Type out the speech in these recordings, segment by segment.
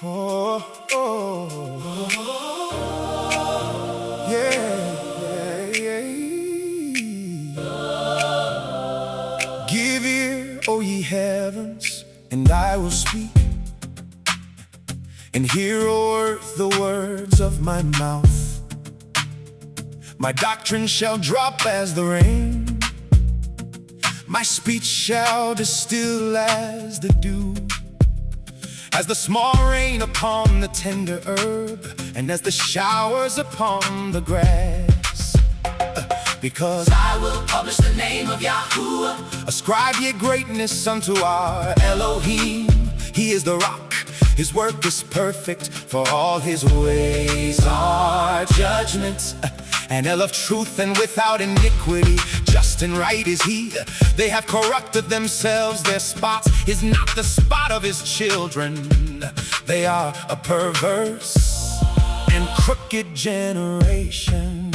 Oh, oh, yeah, yeah. Give ear, O ye heavens, and I will speak, and hear, O earth, the words of my mouth. My doctrine shall drop as the rain, my speech shall distill as the dew, as the small rain upon the tender herb, and as the showers upon the grass. Because I will publish the name of Yahuwah. Ascribe ye greatness unto our Elohim. He is the rock, his work is perfect, for all his ways are judgment. An El of truth and without iniquity, just and right is he. They have corrupted themselves, their spots is not the spot of his children. They are a perverse and crooked generation.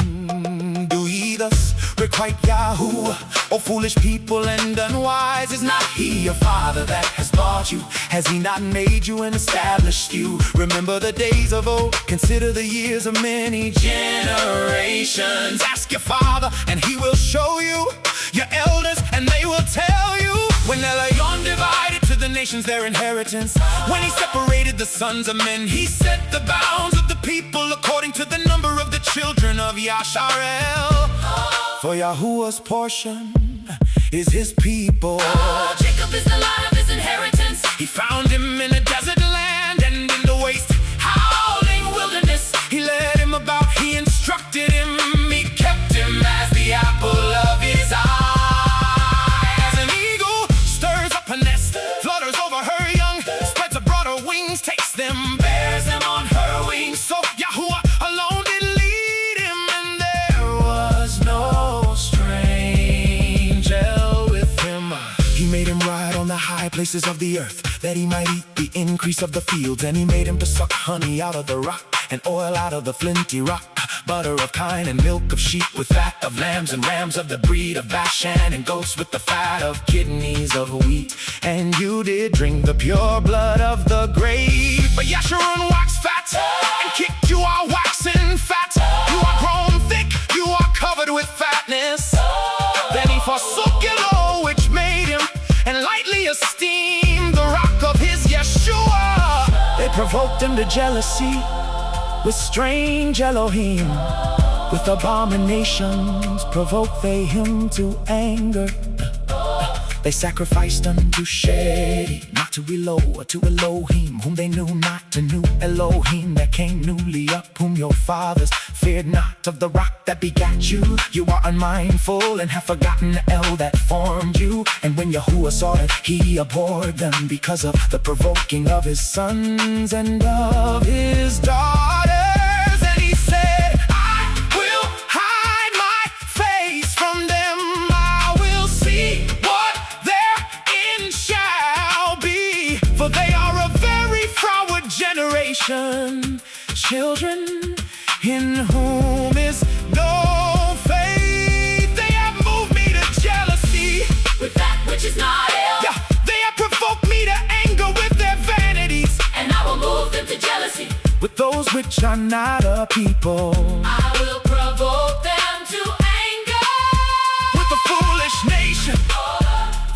Do ye thus requite Yahuwah, O foolish people and unwise? Is not he your father that has bought you? Has he not made you and established you? Remember the days of old, consider the years of many generations. Ask your father and he will show you, your elders and they will tell you. When Elion divided to the nations their inheritance, when he separated the sons of men, he set the bounds of the people according to the number of the children of Yasharel. For Yahuwah's portion is his people. Jacob is the line of his inheritance. He found him in a desert land and in the waste, howling wilderness. He led him about, he instructed him, he kept him as the apple of his eye. As an eagle stirs up a nest, flutters over her young, spreads her broader wings, takes them, bears them on her wings. So Yahuwah alone did lead him, and there was no stranger with him. He made him ride on the high places of the earth, that he might eat the increase of the fields. And he made him to suck honey out of the rock, and oil out of the flinty rock, butter of kine and milk of sheep, with fat of lambs and rams of the breed of Bashan, and goats with the fat of kidneys of wheat. And you did drink the pure blood of the grape. But Yeshurun waxed fat, and kicked, you are waxing fat. You are grown thick, you are covered with fatness. Then he forsook Elo, which made him, and lightly esteemed the rock of his Yeshua. They provoked him to jealousy with strange Elohim, with abominations provoked they him to anger. They sacrificed unto Shady, not to Elo, or to Elohim, whom they knew not, to new Elohim that came newly up, whom your fathers feared not. Of the rock that begat you, you are unmindful, and have forgotten El that formed you. And when Yahuwah saw it, he abhorred them, because of the provoking of his sons and of his daughters. And he said, I will hide my face from them, I will see what their end shall be. For they are a very froward generation, children in whom is no faith. They have moved me to jealousy with that which is not ill. Yeah, they have provoked me to anger with their vanities, and I will move them to jealousy with those which are not a people. I will provoke them to anger with a foolish nation.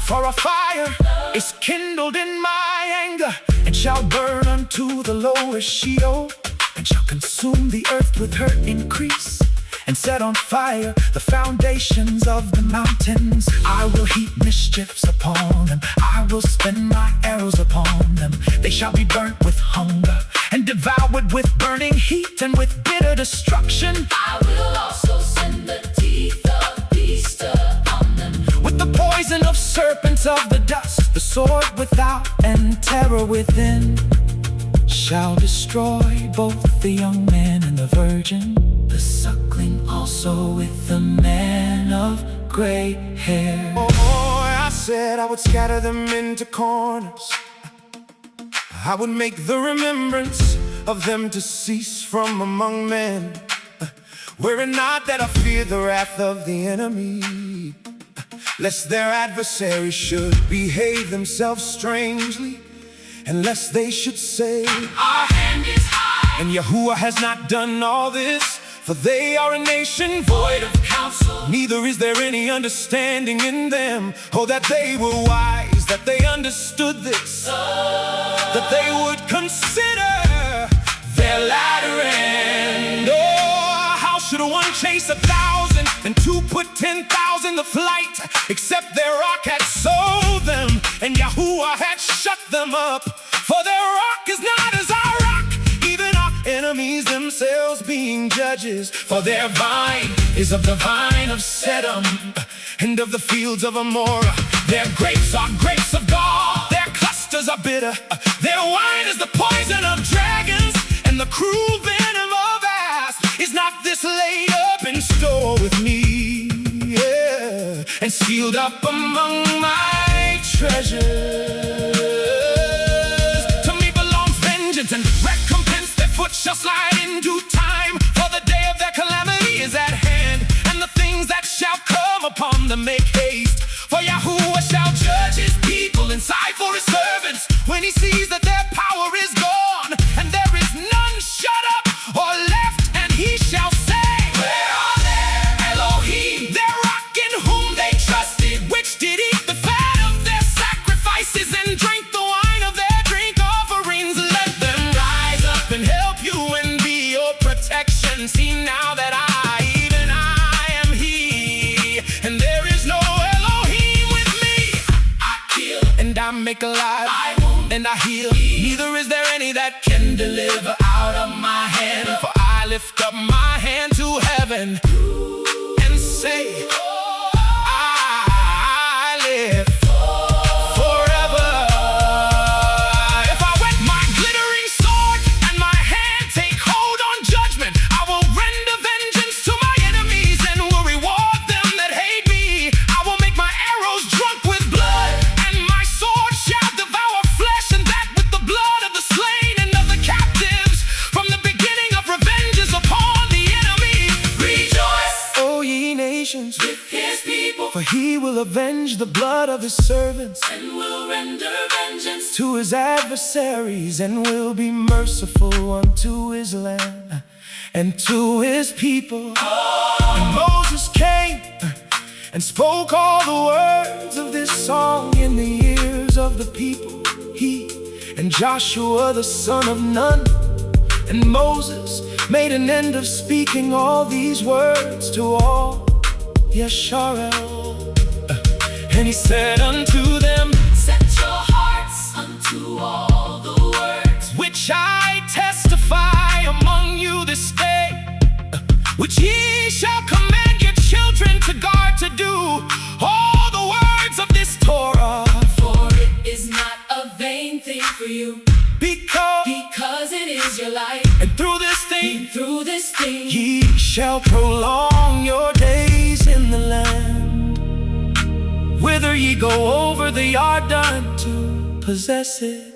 For a fire is kindled in my anger, and shall burn unto the lowest Sheol, and shall consume the earth with her increase, and set on fire the foundations of the mountains. I will heap mischiefs upon them, I will spend my arrows upon them. They shall be burnt with hunger, and devoured with burning heat, and with bitter destruction. I will also send the teeth of beasts upon them, with the poison of serpents of the dust. The sword without and terror within shall destroy both the young man and the virgin, the suckling also with the man of gray hair. Oh, I said I would scatter them into corners, I would make the remembrance of them to cease from among men. Were it not that I fear the wrath of the enemy, lest their adversaries should behave themselves strangely, unless they should say, Our hand is high, and Yahuwah has not done all this, for they are a nation void of counsel. neither is there any understanding in them. Oh, that they were wise, that they understood this, that they would consider their latter end. Oh, how should one chase 1,000 and two put 10,000 to flight, except their rock had sold them, and Yahuwah had shut them up? For their rock is not as our rock, even our enemies themselves being judges. For their vine is of the vine of Sedum, and of the fields of Amorah. Their grapes are grapes of gall, their clusters are bitter. Their wine is the poison of dragons, and the cruel venom of asps. Is not this laid up in store with me, yeah, and sealed up among my treasures? To me belongs vengeance and recompense, their foot shall slide in due time. For the day of their calamity is at hand, and the things that shall come upon them make haste. For Yahuwah shall judge his people and sigh for his servants, when he sees that their power is gone, and there is none shut up or left. And he shall say, where are their Elohim, their rock in whom they trusted, which did eat the fat of their sacrifices and drank the wine of their drink offerings? Let them rise up and help you and be your protection. See now that even I am he, and there is no Elohim with me. I kill and I make alive, I wound and I heal. Neither is there any that can deliver out of my hand. For I lift up my hand to heaven and say, I live forever. If I wet my glittering sword and my hand take hold on judgment, I will render vengeance to my enemies and will reward them that hate me. I will make my arrows drunk with blood, and my sword shall devour flesh, and that with the blood of the slain and of the captives. From the beginning of revenge is upon the enemy. Rejoice, O ye nations, With his people, for he will avenge the blood of his servants and will render vengeance to his adversaries, and will be merciful unto his land and to his people. And Moses came and spoke all the words of this song in the ears of the people, he and Joshua the son of Nun. And Moses made an end of speaking all these words to all Yasharel. And he said unto them, set your hearts unto all the words which I testify among you this day, which ye shall command your children to guard to do all the words of this Torah. For it is not a vain thing for you, Because it is your life. and through this thing Through this thing ye shall prolong your days in the land, whither ye go over the Yarden to possess it.